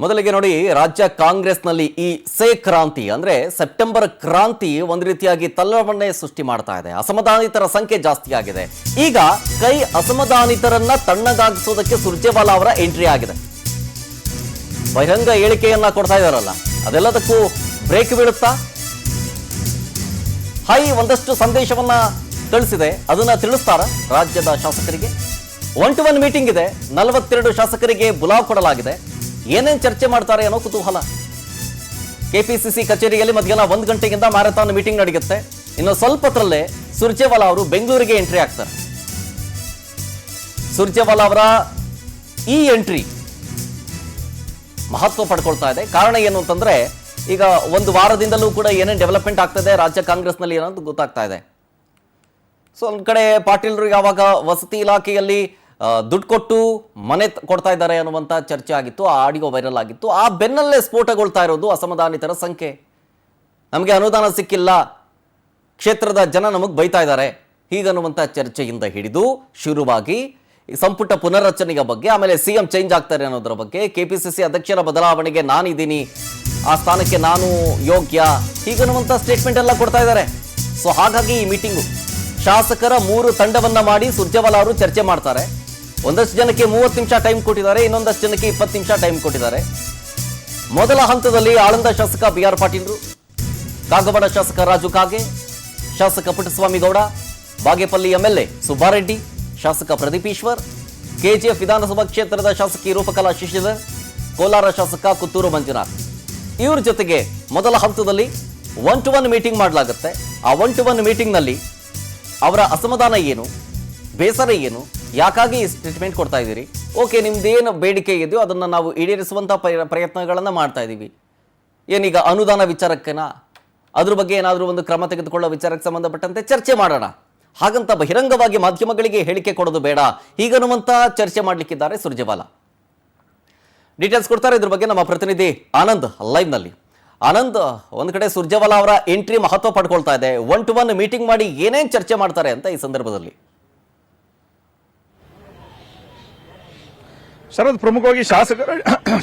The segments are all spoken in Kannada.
ಮೊದಲಿಗೆ ನೋಡಿ, ರಾಜ್ಯ ಕಾಂಗ್ರೆಸ್ನಲ್ಲಿ ಈ ಸೇ ಕ್ರಾಂತಿ ಅಂದ್ರೆ ಸೆಪ್ಟೆಂಬರ್ ಕ್ರಾಂತಿ ಒಂದು ರೀತಿಯಾಗಿ ತಲ್ಲವನ್ನೇ ಸೃಷ್ಟಿ ಮಾಡ್ತಾ ಇದೆ. ಅಸಮಾಧಾನಿತರ ಸಂಖ್ಯೆ ಜಾಸ್ತಿ ಆಗಿದೆ. ಈಗ ಕೈ ಅಸಮಾಧಾನಿತರನ್ನ ತಣ್ಣಗಾಗಿಸೋದಕ್ಕೆ ಸುರ್ಜೇವಾಲಾ ಅವರ ಎಂಟ್ರಿ ಆಗಿದೆ. ಬಹಿರಂಗ ಹೇಳಿಕೆಯನ್ನ ಕೊಡ್ತಾ ಇದಾರಲ್ಲ, ಅದೆಲ್ಲದಕ್ಕೂ ಬ್ರೇಕ್ ಬೀಳುತ್ತಾ? ಒಂದಷ್ಟು ಸಂದೇಶವನ್ನ ಕಳಿಸಿದೆ, ಅದನ್ನ ತಿಳಿಸ್ತಾರ ರಾಜ್ಯದ ಶಾಸಕರಿಗೆ. 1-to-1 ಮೀಟಿಂಗ್ ಇದೆ, 42 ಶಾಸಕರಿಗೆ ಬುಲಾವ್ ಕೊಡಲಾಗಿದೆ. ಏನೇನು ಚರ್ಚೆ ಮಾಡ್ತಾರೆ ಅನ್ನೋ ಕುತೂಹಲ. ಕೆಪಿಸಿಸಿ ಕಚೇರಿಯಲ್ಲಿ ಮಧ್ಯಾಹ್ನ 1 ಗಂಟೆಗಿಂತ ಮ್ಯಾರಥಾನ್ ಮೀಟಿಂಗ್ ನಡೆಯುತ್ತೆ. ಇನ್ನು ಸ್ವಲ್ಪತ್ರಲ್ಲೇ ಸುರ್ಜೇವಾಲಾ ಅವರು ಬೆಂಗಳೂರಿಗೆ ಎಂಟ್ರಿ ಆಗ್ತಾರೆ. ಸುರ್ಜೇವಾಲಾ ಅವರ ಈ ಎಂಟ್ರಿ ಮಹತ್ವ ಪಡ್ಕೊಳ್ತಾ ಇದೆ. ಕಾರಣ ಏನು ಅಂತಂದ್ರೆ, ಈಗ ಒಂದು ವಾರದಿಂದಲೂ ಕೂಡ ಏನೇನು ಡೆವಲಪ್ಮೆಂಟ್ ಆಗ್ತದೆ ರಾಜ್ಯ ಕಾಂಗ್ರೆಸ್ನಲ್ಲಿ ಅನ್ನೋದು ಗೊತ್ತಾಗ್ತಾ ಇದೆ. ಸೊ ಒಂದ್ ಕಡೆ ಪಾಟೀಲ್ರು ಯಾವಾಗ ವಸತಿ ಇಲಾಖೆಯಲ್ಲಿ ದುಡ್ಡು ಕೊಟ್ಟು ಮನೆ ಕೊಡ್ತಾ ಇದ್ದಾರೆ ಅನ್ನುವಂಥ ಚರ್ಚೆ ಆಗಿತ್ತು, ಆ ಆಡಿಯೋ ವೈರಲ್ ಆಗಿತ್ತು. ಆ ಬೆನ್ನಲ್ಲೇ ಸ್ಫೋಟಗೊಳ್ತಾ ಇರೋದು ಅಸಮಾಧಾನಿತರ ಸಂಖ್ಯೆ. ನಮಗೆ ಅನುದಾನ ಸಿಕ್ಕಿಲ್ಲ, ಕ್ಷೇತ್ರದ ಜನ ನಮಗೆ ಬೈತಾ ಇದ್ದಾರೆ, ಹೀಗನ್ನುವಂಥ ಚರ್ಚೆಯಿಂದ ಹಿಡಿದು ಶುರುವಾಗಿ ಸಂಪುಟ ಪುನರ್ರಚನೆಯ ಬಗ್ಗೆ, ಆಮೇಲೆ ಸಿಎಂ ಚೇಂಜ್ ಆಗ್ತಾರೆ ಅನ್ನೋದ್ರ ಬಗ್ಗೆ, ಕೆಪಿಸಿಸಿ ಅಧ್ಯಕ್ಷರ ಬದಲಾವಣೆಗೆ ನಾನಿದ್ದೀನಿ, ಆ ಸ್ಥಾನಕ್ಕೆ ನಾನು ಯೋಗ್ಯ, ಹೀಗನ್ನುವಂಥ ಸ್ಟೇಟ್ಮೆಂಟ್ ಎಲ್ಲ ಕೊಡ್ತಾ ಇದ್ದಾರೆ. ಸೊ ಹಾಗಾಗಿ ಈ ಮೀಟಿಂಗು ಶಾಸಕರ 3 ತಂಡವನ್ನ ಮಾಡಿ ಸುರ್ಜೇವಾಲಾ ಅವರು ಚರ್ಚೆ ಮಾಡ್ತಾರೆ. ಒಂದಷ್ಟು ಜನಕ್ಕೆ 30 ನಿಮಿಷ ಟೈಮ್ ಕೊಟ್ಟಿದ್ದಾರೆ, ಇನ್ನೊಂದಷ್ಟು ಜನಕ್ಕೆ 20 ನಿಮಿಷ ಟೈಮ್ ಕೊಟ್ಟಿದ್ದಾರೆ. ಮೊದಲ ಹಂತದಲ್ಲಿ ಆಳಂದ ಶಾಸಕ BR ಪಾಟೀಲ್ರು, ಕಾಗವಾಡ ಶಾಸಕ ರಾಜು ಕಾಗೆ, ಶಾಸಕ ಪುಟ್ಟಸ್ವಾಮಿ ಗೌಡ, ಬಾಗೇಪಲ್ಲಿ MLA ಸುಬ್ಬಾರೆಡ್ಡಿ, ಶಾಸಕ ಪ್ರದೀಪ್ ಈಶ್ವರ್, KGF ವಿಧಾನಸಭಾ ಕ್ಷೇತ್ರದ ಶಾಸಕಿ ರೂಪಕಲಾ ಶಶಿಧರ್, ಕೋಲಾರ ಶಾಸಕ ಕುತ್ತೂರು ಮಂಜುನಾಥ್. ಇವ್ರ ಜೊತೆಗೆ ಮೊದಲ ಹಂತದಲ್ಲಿ 1-to-1 ಮೀಟಿಂಗ್ ಮಾಡಲಾಗುತ್ತೆ. ಆ 1-to-1 ಮೀಟಿಂಗ್ನಲ್ಲಿ ಅವರ ಅಸಮಾಧಾನ ಏನು, ಬೇಸರ ಏನು, ಯಾಕಾಗಿ ಸ್ಟೇಟ್ಮೆಂಟ್ ಕೊಡ್ತಾ ಇದ್ದೀರಿ, ಓಕೆ ನಿಮ್ದೇನು ಬೇಡಿಕೆ ಇದೆಯೋ ಅದನ್ನು ನಾವು ಈಡೇರಿಸುವಂಥ ಪ್ರಯತ್ನಗಳನ್ನು ಮಾಡ್ತಾ ಇದ್ದೀವಿ, ಏನೀಗ ಅನುದಾನ ವಿಚಾರಕ್ಕೆನಾ, ಅದ್ರ ಬಗ್ಗೆ ಏನಾದರೂ ಒಂದು ಕ್ರಮ ತೆಗೆದುಕೊಳ್ಳೋ ವಿಚಾರಕ್ಕೆ ಸಂಬಂಧಪಟ್ಟಂತೆ ಚರ್ಚೆ ಮಾಡೋಣ, ಹಾಗಂತ ಬಹಿರಂಗವಾಗಿ ಮಾಧ್ಯಮಗಳಿಗೆ ಹೇಳಿಕೆ ಕೊಡೋದು ಬೇಡ, ಹೀಗನ್ನುವಂಥ ಚರ್ಚೆ ಮಾಡಲಿಕ್ಕಿದ್ದಾರೆ ಸುರ್ಜೇವಾಲಾ. ಡೀಟೇಲ್ಸ್ ಕೊಡ್ತಾರೆ ಇದ್ರ ಬಗ್ಗೆ ನಮ್ಮ ಪ್ರತಿನಿಧಿ ಆನಂದ್ ಲೈವ್ನಲ್ಲಿ. ಆನಂದ್, ಒಂದ್ ಕಡೆ ಸುರ್ಜೇವಾಲಾ ಅವರ ಎಂಟ್ರಿ ಮಹತ್ವ ಪಡ್ಕೊಳ್ತಾ ಇದೆ. 1-to-1 ಮೀಟಿಂಗ್ ಮಾಡಿ ಏನೇನ್ ಚರ್ಚೆ ಮಾಡ್ತಾರೆ ಅಂತ ಈ ಸಂದರ್ಭದಲ್ಲಿ? ಶರದ್, ಪ್ರಮುಖವಾಗಿ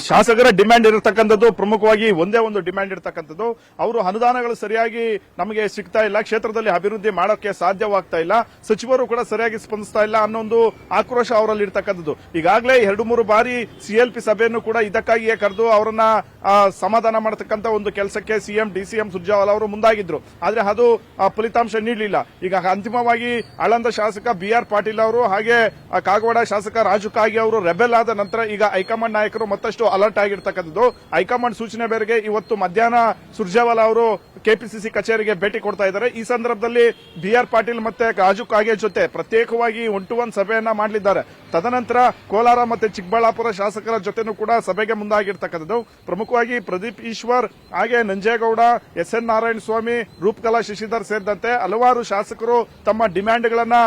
ಶಾಸಕರ ಡಿಮ್ಯಾಂಡ್ ಇರತಕ್ಕಂಥದ್ದು, ಪ್ರಮುಖವಾಗಿ ಒಂದೇ ಒಂದು ಡಿಮ್ಯಾಂಡ್ ಇರತಕ್ಕಂಥದ್ದು, ಅವರು ಅನುದಾನಗಳು ಸರಿಯಾಗಿ ನಮಗೆ ಸಿಗ್ತಾ ಇಲ್ಲ, ಕ್ಷೇತ್ರದಲ್ಲಿ ಅಭಿವೃದ್ಧಿ ಮಾಡೋಕೆ ಸಾಧ್ಯವಾಗ್ತಾ ಇಲ್ಲ, ಸಚಿವರು ಕೂಡ ಸರಿಯಾಗಿ ಸ್ಪಂದಿಸ್ತಾ ಇಲ್ಲ ಅನ್ನೋ ಒಂದು ಆಕ್ರೋಶ ಅವರಲ್ಲಿ ಇರ್ತಕ್ಕಂಥದ್ದು. ಈಗಾಗಲೇ 2-3 ಬಾರಿ CLP ಸಭೆಯನ್ನು ಕೂಡ ಇದಕ್ಕಾಗಿಯೇ ಕರೆದು ಅವರನ್ನ ಸಮಾಧಾನ ಮಾಡತಕ್ಕಂಥ ಒಂದು ಕೆಲಸಕ್ಕೆ DCM ಸುರ್ಜೇವಾಲಾ ಅವರು ಮುಂದಾಗಿದ್ರು. ಆದ್ರೆ ಅದು ಫಲಿತಾಂಶ ನೀಡಲಿಲ್ಲ. ಈಗ ಅಂತಿಮವಾಗಿ ಆಳಂದ ಶಾಸಕ BR ಪಾಟೀಲ್ ಅವರು ಹಾಗೆ ಕಾಗವಾಡ ಶಾಸಕ ರಾಜು ಕಾಗೆ ಅವರು ರೆಬೆಲ್ ಆದ ನಂತರ ಈಗ ಹೈಕಮಾಂಡ್ ನಾಯಕರು ಮತ್ತಷ್ಟು ಅಲರ್ಟ್ ಆಗಿರ್ತಕ್ಕಂಥದ್ದು. ಹೈಕಮಾಂಡ್ ಸೂಚನೆ ಮೇರೆಗೆ ಇವತ್ತು ಮಧ್ಯಾಹ್ನ ಸುರ್ಜೇವಾಲಾ ಅವರು KPCC ಕಚೇರಿಗೆ ಭೇಟಿ ಕೊಡ್ತಾ ಇದ್ದಾರೆ. ಈ ಸಂದರ್ಭದಲ್ಲಿ BR ಪಾಟೀಲ್ ಮತ್ತೆ ರಾಜು ಕಾಗೆ ಜೊತೆ ಪ್ರತ್ಯೇಕವಾಗಿ 1-to-1 ಸಭೆಯನ್ನ ಮಾಡಲಿದ್ದಾರೆ. ತದನಂತರ ಕೋಲಾರ ಮತ್ತೆ ಚಿಕ್ಕಬಳ್ಳಾಪುರ ಶಾಸಕರ ಜೊತೆನೂ ಕೂಡ ಸಭೆಗೆ ಮುಂದಾಗಿರ್ತಕ್ಕಂಥದ್ದು. ಪ್ರಮುಖವಾಗಿ ಪ್ರದೀಪ್ ಈಶ್ವರ್ ಹಾಗೆ ನಂಜೇಗೌಡ, SN ನಾರಾಯಣ ಸ್ವಾಮಿ, ರೂಪಕಲಾ ಶಶಿಧರ್ ಸೇರಿದಂತೆ ಹಲವಾರು ಶಾಸಕರು ತಮ್ಮ ಡಿಮ್ಯಾಂಡ್ಗಳನ್ನ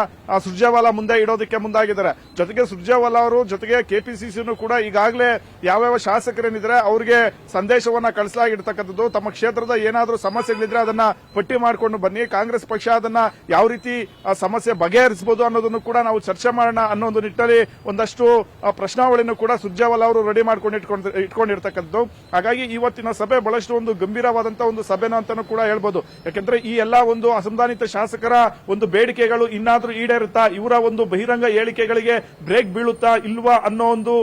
ಸುರ್ಜೇವಾಲಾ ಮುಂದೆ ಇಡೋದಕ್ಕೆ ಮುಂದಾಗಿದ್ದಾರೆ. ಜೊತೆಗೆ ಸುರ್ಜೇವಾಲಾ ಅವರು ಜೊತೆಗೆ KPCCನೂ ಕೂಡ ಈಗಾಗಲೇ ಯಾವ್ಯಾವ ಶಾಸಕರೇನಿದ್ರೆ ಅವರಿಗೆ ಸಂದೇಶವನ್ನ ಕಳಿಸಲಾಗಿರ್ತಕ್ಕಂಥದ್ದು. ತಮ್ಮ ಕ್ಷೇತ್ರದ ಏನಾದರೂ ಸಮಸ್ಯೆಗಳಿದ್ರೆ ಅದನ್ನ ಪಟ್ಟಿ ಮಾಡಿಕೊಂಡು ಬನ್ನಿ, ಕಾಂಗ್ರೆಸ್ ಪಕ್ಷ ಅದನ್ನ ಯಾವ ರೀತಿ ಸಮಸ್ಯೆ ಬಗೆಹರಿಸಬಹುದು ಅನ್ನೋದನ್ನು ಕೂಡ ನಾವು ಚರ್ಚೆ ಮಾಡೋಣ ಅನ್ನೋ ಒಂದು ನಿಟ್ಟಿನಲ್ಲಿ ಒಂದಷ್ಟು ಪ್ರಶ್ನಾವಳಿಯನ್ನು ಕೂಡ ಸುರ್ಜೇವಾಲಾ ಅವರು ರೆಡಿ ಮಾಡ್ಕೊಂಡು ಇಟ್ಕೊಂಡಿರ್ತಕ್ಕಂಥದ್ದು. ಹಾಗಾಗಿ ಇವತ್ತಿನ ಸಭೆ ಬಹಳಷ್ಟು ಒಂದು ಗಂಭೀರವಾದಂತಹ ಒಂದು ಸಭೆನ ಅಂತಾನೂ ಕೂಡ ಹೇಳ್ಬೋದು. ಯಾಕೆಂದ್ರೆ ಈ ಎಲ್ಲಾ ಒಂದು ಅಸಮಾಧಾನಿತ ಶಾಸಕರ ಒಂದು ಬೇಡಿಕೆಗಳು ಇನ್ನಾದ್ರೂ ಈಡೇರುತ್ತಾ, ಇವರ ಒಂದು ಬಹಿರಂಗ ಹೇಳಿಕೆಗಳಿಗೆ ಬ್ರೇಕ್ ಬೀಳುತ್ತಾ ಇಲ್ವಾ ಅನ್ನೋ ಒಂದು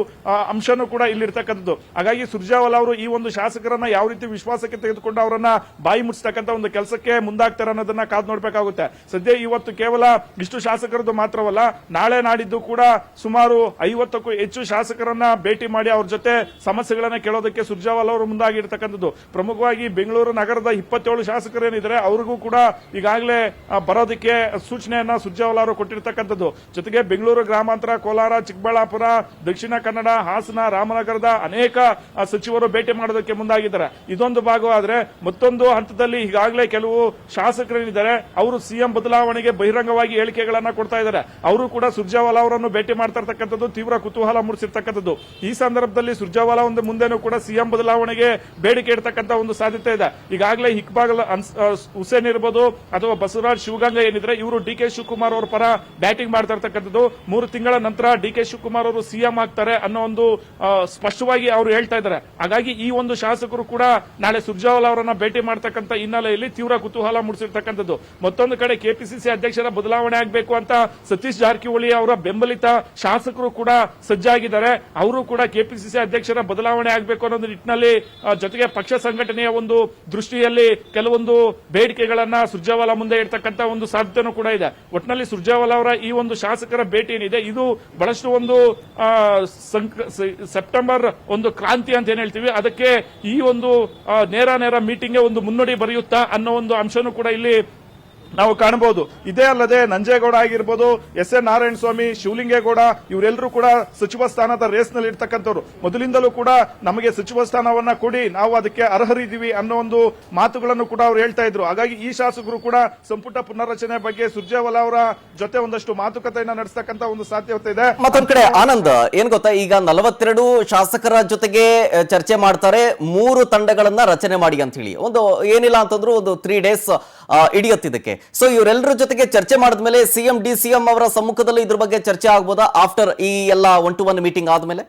ಅಂಶನೂ ಕೂಡ ಇಲ್ಲಿರ್ತಕ್ಕಂಥದ್ದು. ಹಾಗಾಗಿ ಸುರ್ಜೇವಾಲಾ ಅವರು ಈ ಒಂದು ಶಾಸಕರನ್ನ ಯಾವ ರೀತಿ ವಿಶ್ವಾಸಕ್ಕೆ ತೆಗೆದುಕೊಂಡು ಅವರನ್ನ ಬಾಯಿ ಮುಚ್ಚತಕ್ಕಂಥ ಒಂದು ಕೆಲಸಕ್ಕೆ ಮುಂದಾಗ್ತಾರೆ ಅನ್ನೋದನ್ನ ಕಾದು ನೋಡ್ಬೇಕಾಗುತ್ತೆ. ಸದ್ಯ ಇವತ್ತು ಕೇವಲ ಇಷ್ಟು ಶಾಸಕರದ್ದು ಮಾತ್ರವಲ್ಲ, ನಾಳೆ ನಾಡಿದ್ದು ಕೂಡ ಸುಮಾರು 50ಕ್ಕೂ ಹೆಚ್ಚು ಶಾಸಕರನ್ನ ಭೇಟಿ ಮಾಡಿ ಅವ್ರ ಜೊತೆ ಸಮಸ್ಯೆಗಳನ್ನ ಕೇಳೋದಕ್ಕೆ ಸುರ್ಜೇವಾಲಾ ಅವರು ಮುಂದಾಗಿರ್ತಕ್ಕಂಥದ್ದು. ಪ್ರಮುಖವಾಗಿ ಬೆಂಗಳೂರು ನಗರದ 27 ಶಾಸಕರೇನಿದ್ದಾರೆ ಅವ್ರಿಗೂ ಕೂಡ ಈಗಾಗಲೇ ಬರೋದಕ್ಕೆ ಸೂಚನೆಯನ್ನ ಸುರ್ಜೇವಾಲಾ ಅವರು ಕೊಟ್ಟಿರ್ತಕ್ಕಂಥದ್ದು. ಜೊತೆಗೆ ಬೆಂಗಳೂರು ಗ್ರಾಮಾಂತರ, ಕೋಲಾರ, ಚಿಕ್ಕಬಳ್ಳಾಪುರ, ದಕ್ಷಿಣ ಕನ್ನಡ, ಹಾಸನ, ರಾಮನಗರದ ಅನೇಕ ಸಚಿವರು ಭೇಟಿ ಮಾಡೋದಕ್ಕೆ ಮುಂದಾಗಿದ್ದಾರೆ. ಇದೊಂದು ಭಾಗವಾದ್ರೆ ಮತ್ತೊಂದು ಹಂತದಲ್ಲಿ ಈಗಾಗಲೇ ಕೆಲವು ಶಾಸಕರೇನಿದ್ದಾರೆ ಅವರು CM ಬದಲಾವಣೆಗೆ ಬಹಿರಂಗವಾಗಿ ಹೇಳಿಕೆಗಳನ್ನ ಕೊಡ್ತಾ ಇದ್ದಾರೆ. ಅವರು ಕೂಡ ಸುರ್ಜೇವಾಲಾ ಅವರನ್ನು ಭೇಟಿ ಮಾಡ್ತಾ ಇರ್ತಕ್ಕಂಥದ್ದು ತೀವ್ರ ಕುತೂಹಲ ಮೂಡಿಸಿರ್ತಕ್ಕಂಥದ್ದು. ಈ ಸಂದರ್ಭದಲ್ಲಿ ಸುರ್ಜೇವಾಲಾ ಒಂದು ಮುಂದೆನೂ ಕೂಡ ಸಿಎಂ ಬದಲಾವಣೆಗೆ ಬೇಡಿಕೆ ಇಡ್ತಕ್ಕಂಥ ಒಂದು ಸಾಧ್ಯತೆ ಇದೆ. ಈಗಾಗಲೇ ಇಕ್ಬಾಲ್ ಹುಸೇನ್ ಇರ್ಬೋದು ಅಥವಾ ಬಸವರಾಜ್ ಶಿವಗಂಗಾ ಏನಿದ್ರೆ ಇವರು ಡಿ ಕೆ ಶಿವಕುಮಾರ್ ಅವರ ಪರ ಬ್ಯಾಟಿಂಗ್ ಮಾಡ್ತಾ ಇರ್ತಕ್ಕಂಥದ್ದು. 3 ತಿಂಗಳ ನಂತರ ಡಿ ಕೆ ಶಿವಕುಮಾರ್ ಅವರು ಸಿಎಂ ಆಗ್ತಾರೆ ಅನ್ನೋ ಒಂದು ಸ್ಪಷ್ಟವಾಗಿ ಅವರು ಹೇಳ್ತಾ ಇದ್ದಾರೆ. ಹಾಗಾಗಿ ಈ ಒಂದು ಶಾಸಕರು ಕೂಡ ನಾಳೆ ಸುರ್ಜೇವಾಲಾ ಅವರನ್ನ ಭೇಟಿ ಮಾಡ್ತಕ್ಕಂಥ ಹಿನ್ನೆಲೆಯಲ್ಲಿ ತೀವ್ರ ಕುತೂಹಲ ಮೂಡಿಸಿರ್ತಕ್ಕಂಥದ್ದು. ಮತ್ತೊಂದು ಕಡೆ ಕೆಪಿಸಿಸಿ ಅಧ್ಯಕ್ಷರ ಬದಲಾವಣೆ ಆಗಬೇಕು ಅಂತ ಸತೀಶ್ ಜಾರಕಿಹೊಳಿ ಅವರ ಬೆಂಬಲಿತ ಶಾಸಕರು ಕೂಡ ಸಜ್ಜಾಗಿದ್ದಾರೆ. ಅವರು ಕೂಡ ಕೆಪಿಸಿಸಿ ಅಧ್ಯಕ್ಷರ ಬದಲಾವಣೆ ಆಗಬೇಕು ಅನ್ನೋ ನಿಟ್ಟಿನಲ್ಲಿ ಜೊತೆಗೆ ಪಕ್ಷ ಸಂಘಟನೆಯ ಒಂದು ದೃಷ್ಟಿಯಲ್ಲಿ ಕೆಲವೊಂದು ಬೇಡಿಕೆಗಳನ್ನ ಸುರ್ಜೇವಾಲಾ ಮುಂದೆ ಇಡ್ತಕ್ಕಂಥ ಒಂದು ಸಾಧ್ಯತೆನೂ ಕೂಡ ಇದೆ. ಒಟ್ಟಿನಲ್ಲಿ ಸುರ್ಜೇವಾಲಾ ಅವರ ಈ ಒಂದು ಶಾಸಕರ ಭೇಟಿ ಏನಿದೆ ಇದು ಬಹಳಷ್ಟು ಒಂದು ಸೆಪ್ಟೆಂಬರ್ ಒಂದು ಕ್ರಾಂತಿ ಅಂತ ಏನ್ ಹೇಳ್ತೀವಿ ಅದಕ್ಕೆ ಈ ಒಂದು ನೇರ ಮೀಟಿಂಗ್ಗೆ ಒಂದು ಮುನ್ನುಡಿ ಬರೆಯುತ್ತಾ ಅನ್ನೋ ಒಂದು ಅಂಶನೂ ಕೂಡ ಇಲ್ಲಿ ನಾವು ಕಾಣಬಹುದು. ಇದೇ ಅಲ್ಲದೆ ನಂಜೇಗೌಡ ಆಗಿರ್ಬೋದು, ಎಸ್ ಎನ್ ನಾರಾಯಣ ಸ್ವಾಮಿ, ಶಿವಲಿಂಗೇಗೌಡ ಇವರೆಲ್ಲರೂ ಕೂಡ ಸಚಿವ ಸ್ಥಾನದ ರೇಸ್ ನಲ್ಲಿ ಇರ್ತಕ್ಕಂಥವ್ರು. ಮೊದಲಿಂದಲೂ ಕೂಡ ನಮಗೆ ಸಚಿವ ಸ್ಥಾನವನ್ನ ಕೊಡಿ, ನಾವು ಅದಕ್ಕೆ ಅರ್ಹರಿದ್ದೀವಿ ಅನ್ನೋ ಒಂದು ಮಾತುಗಳನ್ನು ಕೂಡ ಅವರು ಹೇಳ್ತಾ ಇದ್ರು. ಹಾಗಾಗಿ ಈ ಶಾಸಕರು ಕೂಡ ಸಂಪುಟ ಪುನರ್ರಚನೆ ಬಗ್ಗೆ ಸುರ್ಜೇವಾಲಾ ಅವರ ಜೊತೆ ಒಂದಷ್ಟು ಮಾತುಕತೆಯನ್ನ ನಡೆಸ್ತಕ್ಕಂಥ ಒಂದು ಸಾಧ್ಯತೆ ಇದೆ. ಮತ್ತೊಂದ್ ಕಡೆ ಆನಂದ್ ಏನ್ ಗೊತ್ತಾ, ಈಗ 42 ಶಾಸಕರ ಜೊತೆಗೆ ಚರ್ಚೆ ಮಾಡ್ತಾರೆ, 3 ತಂಡಗಳನ್ನ ರಚನೆ ಮಾಡಿ ಅಂತ ಹೇಳಿ. ಒಂದು ಏನಿಲ್ಲ ಅಂತಂದ್ರು ಒಂದು 3 days ಹಿಡಿಯುತ್ತಿದ್ದಕ್ಕೆ. ಸೊ ಇವರೆಲ್ಲರ ಜೊತೆಗೆ ಚರ್ಚೆ ಮಾಡಿದ್ಮೇಲೆ ಸಿಎಂ ಡಿಸಿಎಂ ಅವರ ಸಮ್ಮುಖದಲ್ಲಿ ಇದ್ರ ಬಗ್ಗೆ ಚರ್ಚೆ ಆಗ್ಬೋದಾ ಆಫ್ಟರ್ ಈ ಎಲ್ಲ 1-to-1 ಮೀಟಿಂಗ್ ಆದ್ಮೇಲೆ?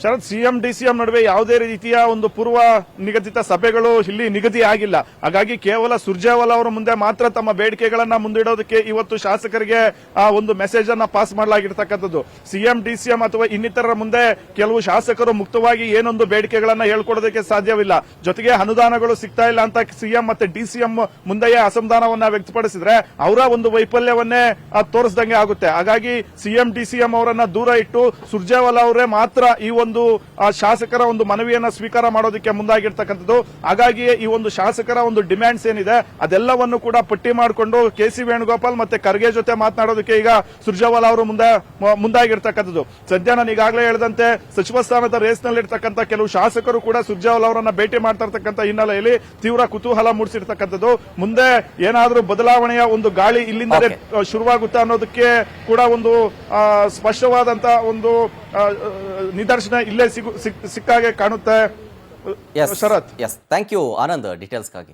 ಶರತ್, ಸಿಎಂ ಡಿಸಿಎಂ ನಡುವೆ ಯಾವುದೇ ರೀತಿಯ ಒಂದು ಪೂರ್ವ ನಿಗದಿತ ಸಭೆಗಳು ಇಲ್ಲಿ ನಿಗದಿ ಆಗಿಲ್ಲ. ಹಾಗಾಗಿ ಕೇವಲ ಸುರ್ಜೇವಾಲಾ ಅವರ ಮುಂದೆ ಮಾತ್ರ ತಮ್ಮ ಬೇಡಿಕೆಗಳನ್ನ ಮುಂದಿಡೋದಕ್ಕೆ ಇವತ್ತು ಶಾಸಕರಿಗೆ ಒಂದು ಮೆಸೇಜ್ ಅನ್ನ ಪಾಸ್ ಮಾಡಲಾಗಿರ್ತಕ್ಕಂಥದ್ದು. ಸಿಎಂ ಡಿಸಿಎಂ ಅಥವಾ ಇನ್ನಿತರರ ಮುಂದೆ ಕೆಲವು ಶಾಸಕರು ಮುಕ್ತವಾಗಿ ಏನೊಂದು ಬೇಡಿಕೆಗಳನ್ನ ಹೇಳ್ಕೊಡೋದಕ್ಕೆ ಸಾಧ್ಯವಿಲ್ಲ. ಜೊತೆಗೆ ಅನುದಾನಗಳು ಸಿಗ್ತಾ ಇಲ್ಲ ಅಂತ ಸಿಎಂ ಮತ್ತೆ ಡಿಸಿಎಂ ಮುಂದೆಯೇ ಅಸಮಾಧಾನವನ್ನ ವ್ಯಕ್ತಪಡಿಸಿದ್ರೆ ಅವರ ಒಂದು ವೈಫಲ್ಯವನ್ನೇ ತೋರಿಸಿದಂಗೆ ಆಗುತ್ತೆ. ಹಾಗಾಗಿ ಸಿಎಂ ಡಿಸಿಎಂ ಅವರನ್ನ ದೂರ ಇಟ್ಟು ಸುರ್ಜೇವಾಲಾ ಅವರೇ ಮಾತ್ರ ಈ ಒಂದು ಶಾಸಕರ ಒಂದು ಮನವಿಯನ್ನ ಸ್ವೀಕಾರ ಮಾಡೋದಕ್ಕೆ ಮುಂದಾಗಿರ್ತಕ್ಕಂಥದ್ದು. ಹಾಗಾಗಿಯೇ ಈ ಒಂದು ಶಾಸಕರ ಒಂದು ಡಿಮ್ಯಾಂಡ್ಸ್ ಏನಿದೆ ಅದೆಲ್ಲವನ್ನು ಕೂಡ ಪಟ್ಟಿ ಮಾಡಿಕೊಂಡು ಕೆ.ಸಿ. ವೇಣುಗೋಪಾಲ್ ಮತ್ತೆ ಖರ್ಗೆ ಜೊತೆ ಮಾತನಾಡೋದಕ್ಕೆ ಈಗ ಸುರ್ಜೇವಾಲಾ ಅವರು ಮುಂದಾಗಿರ್ತಕ್ಕಂಥದ್ದು. ಸದ್ಯ ನಾನು ಈಗಾಗಲೇ ಹೇಳಿದಂತೆ ಸಚಿವ ಸ್ಥಾನದ ರೇಸ್ ನಲ್ಲಿರ್ತಕ್ಕಂಥ ಕೆಲವು ಶಾಸಕರು ಕೂಡ ಸುರ್ಜೇವಾಲಾ ಅವರನ್ನ ಭೇಟಿ ಮಾಡ್ತಾ ಇರ್ತಕ್ಕಂಥ ಹಿನ್ನೆಲೆಯಲ್ಲಿ ತೀವ್ರ ಕುತೂಹಲ ಮೂಡಿಸಿರ್ತಕ್ಕಂಥದ್ದು. ಮುಂದೆ ಏನಾದರೂ ಬದಲಾವಣೆಯ ಒಂದು ಗಾಳಿ ಇಲ್ಲಿಂದಲೇ ಶುರುವಾಗುತ್ತಾ ಅನ್ನೋದಕ್ಕೆ ಕೂಡ ಒಂದು ಸ್ಪಷ್ಟವಾದಂತಹ ಒಂದು ನಿದರ್ಶನ ಇಲ್ಲೇ ಸಿಕ್ಕಾಗೆ ಕಾಣುತ್ತೆ. ಶರತ್, ಥ್ಯಾಂಕ್ ಯು ಆನಂದ್ ಡೀಟೇಲ್ಸ್ಗಾಗಿ.